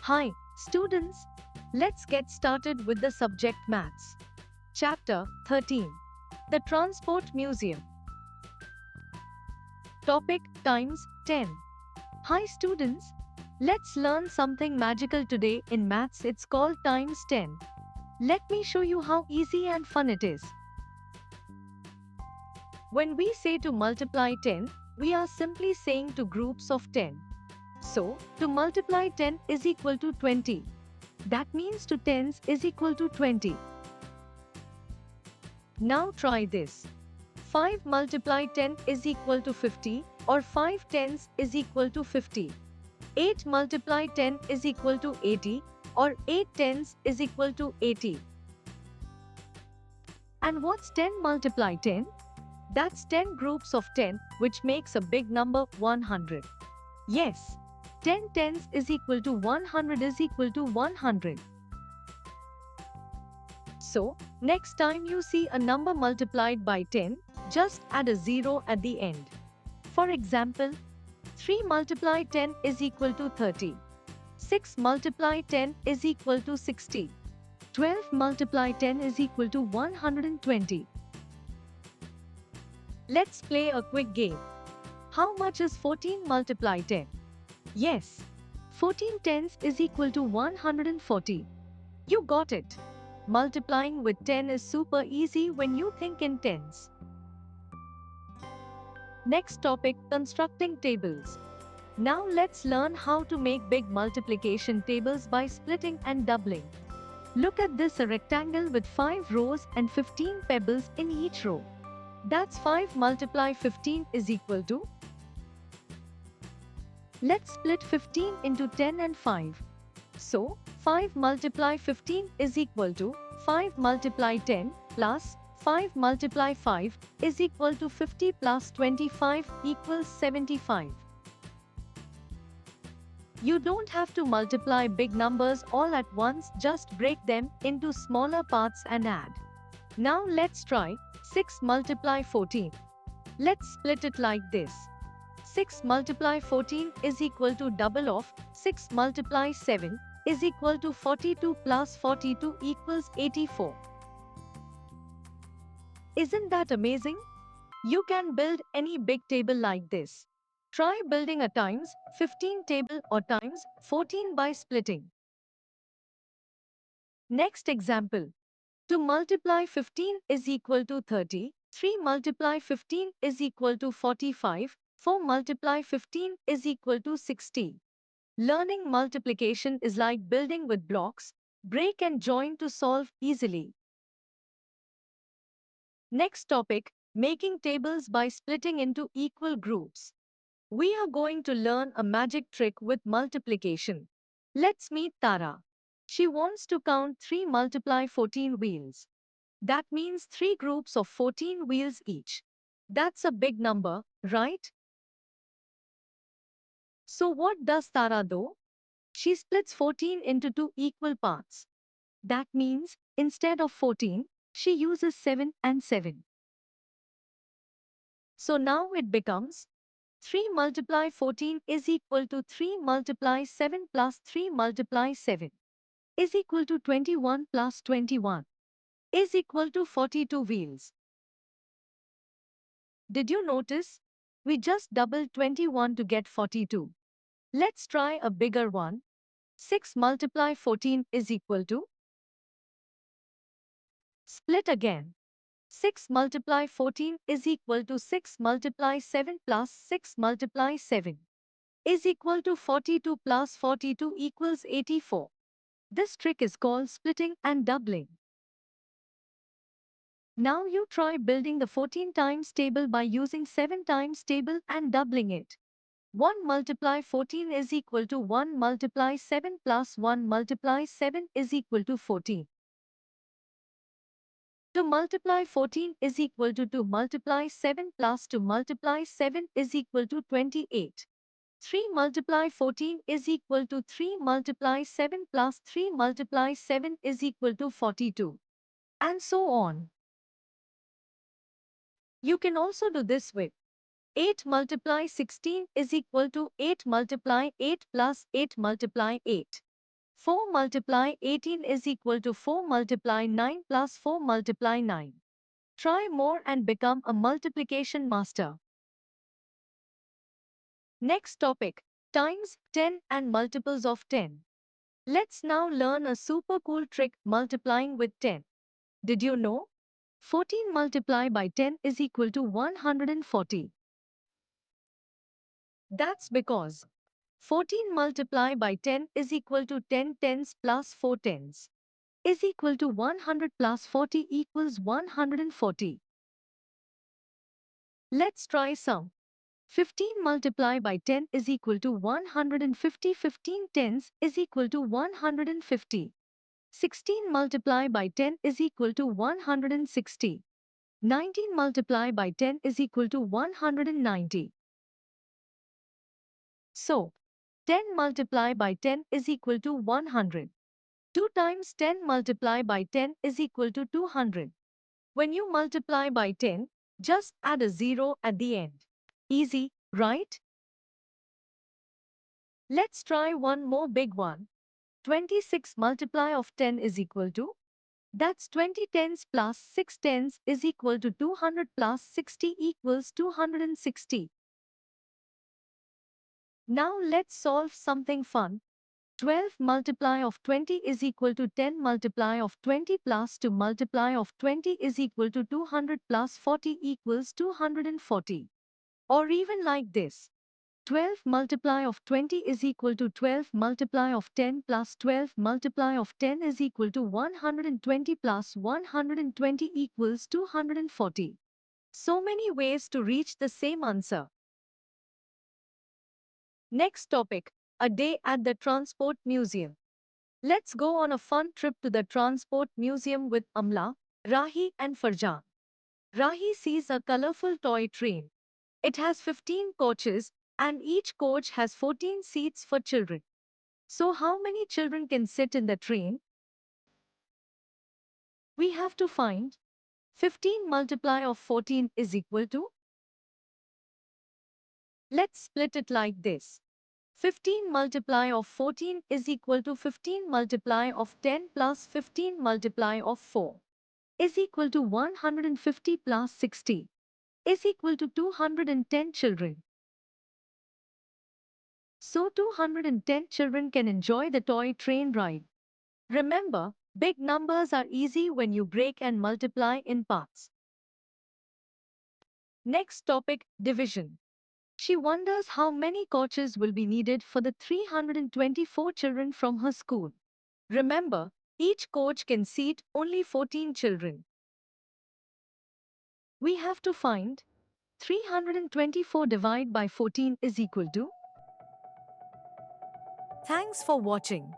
Hi, students. Let's get started with the subject Maths. Chapter 13. The Transport Museum. Topic times 10. Hi, students. Let's learn something magical today in Maths. It's called times 10. Let me show you how easy and fun it is. When we say to multiply 10, we are simply saying to groups of 10. So, to multiply 10 is equal to 20. That means 2 tens is equal to 20. Now try this. 5 multiply 10 is equal to 50 or 5 tens is equal to 50. 8 multiply 10 is equal to 80 or 8 tens is equal to 80. And what's 10 multiply 10? That's 10 groups of 10, which makes a big number 100. Yes, 10 tens is equal to 100 is equal to 100. So, next time you see a number multiplied by 10, just add a 0 at the end. For example, 3 multiply 10 is equal to 30. 6 multiply 10 is equal to 60. 12 multiply 10 is equal to 120. Let's play a quick game. How much is 14 multiply 10? Yes, 14 tens is equal to 140. You got it. Multiplying with 10 is super easy when you think in tens. Next topic, constructing tables. Now let's learn how to make big multiplication tables by splitting and doubling. Look at this, a rectangle with 5 rows and 15 pebbles in each row. That's 5 multiply 15 is equal to. Let's split 15 into 10 and 5. So, 5 multiply 15 is equal to 5 multiply 10 plus 5 multiply 5 is equal to 50 plus 25 equals 75. You don't have to multiply big numbers all at once, just break them into smaller parts and add. Now let's try 6 multiply 14. Let's split it like this. 6 multiply 14 is equal to double of 6 multiply 7 is equal to 42 plus 42 equals 84. Isn't that amazing? You can build any big table like this. Try building a times 15 table or times 14 by splitting. Next example. To multiply 15 is equal to 30, 3 multiply 15 is equal to 45, 4 multiply 15 is equal to 60. Learning multiplication is like building with blocks, break and join to solve easily. Next topic, making tables by splitting into equal groups. We are going to learn a magic trick with multiplication. Let's meet Tara. She wants to count 3 multiply 14 wheels. That means 3 groups of 14 wheels each. That's a big number, right? So what does Tara do? She splits 14 into 2 equal parts. That means, instead of 14, she uses 7 and 7. So now it becomes 3 multiply 14 is equal to 3 multiply 7 plus 3 multiply 7 is equal to 21 plus 21 is equal to 42 wheels. Did you notice? We just doubled 21 to get 42. Let's try a bigger one. 6 multiply 14 is equal to. Split again. 6 multiply 14 is equal to 6 multiply 7 plus 6 multiply 7 is equal to 42 plus 42 equals 84. This trick is called splitting and doubling. Now you try building the 14 times table by using 7 times table and doubling it. 1 multiply 14 is equal to 1 multiply 7 plus 1 multiply 7 is equal to 14. To multiply 14 is equal to 2 multiply 7 plus 2 multiply 7 is equal to 28. 3 multiply 14 is equal to 3 multiply 7 plus 3 multiply 7 is equal to 42. And so on. You can also do this with 8 multiply 16 is equal to 8 multiply 8 plus 8 multiply 8 4 multiply 18 is equal to 4 multiply 9 plus 4 multiply 9. Try more and become a multiplication master. Next topic, times 10 and multiples of 10. Let's now learn a super cool trick multiplying with 10. Did you know? 14 multiplied by 10 is equal to 140. That's because 14 multiplied by 10 is equal to 10 tens plus 4 tens is equal to 100 plus 40 equals 140. Let's try some. 15 multiplied by 10 is equal to 150. 15 tens is equal to 150. 16 multiplied by 10 is equal to 160. 19 multiplied by 10 is equal to 190. So, 10 multiplied by 10 is equal to 100. 2 times 10 multiplied by 10 is equal to 200. When you multiply by 10, just add a 0 at the end. Easy, right? Let's try one more big one. 26 multiply of 10 is equal to? That's 20 tens plus 6 tens is equal to 200 plus 60 equals 260. Now let's solve something fun. 12 multiply of 20 is equal to 10 multiply of 20 plus 2 multiply of 20 is equal to 200 plus 40 equals 240. Or even like this. 12 multiply of 20 is equal to 12 multiply of 10 plus 12 multiply of 10 is equal to 120 plus 120 equals 240. So many ways to reach the same answer. Next topic, a day at the Transport Museum. Let's go on a fun trip to the Transport Museum with Amla, Rahi and Farjan. Rahi sees a colorful toy train. It has 15 coaches and each coach has 14 seats for children. So how many children can sit in the train? We have to find 15 multiply of 14 is equal to? Let's split it like this. 15 multiply of 14 is equal to 15 multiply of 10 plus 15 multiply of 4 is equal to 150 plus 60 is equal to 210 children. So 210 children can enjoy the toy train ride. Remember, big numbers are easy when you break and multiply in parts. Next topic, division. She wonders how many coaches will be needed for the 324 children from her school. Remember, each coach can seat only 14 children. We have to find 324 divided by 14 is equal to. Thanks for watching.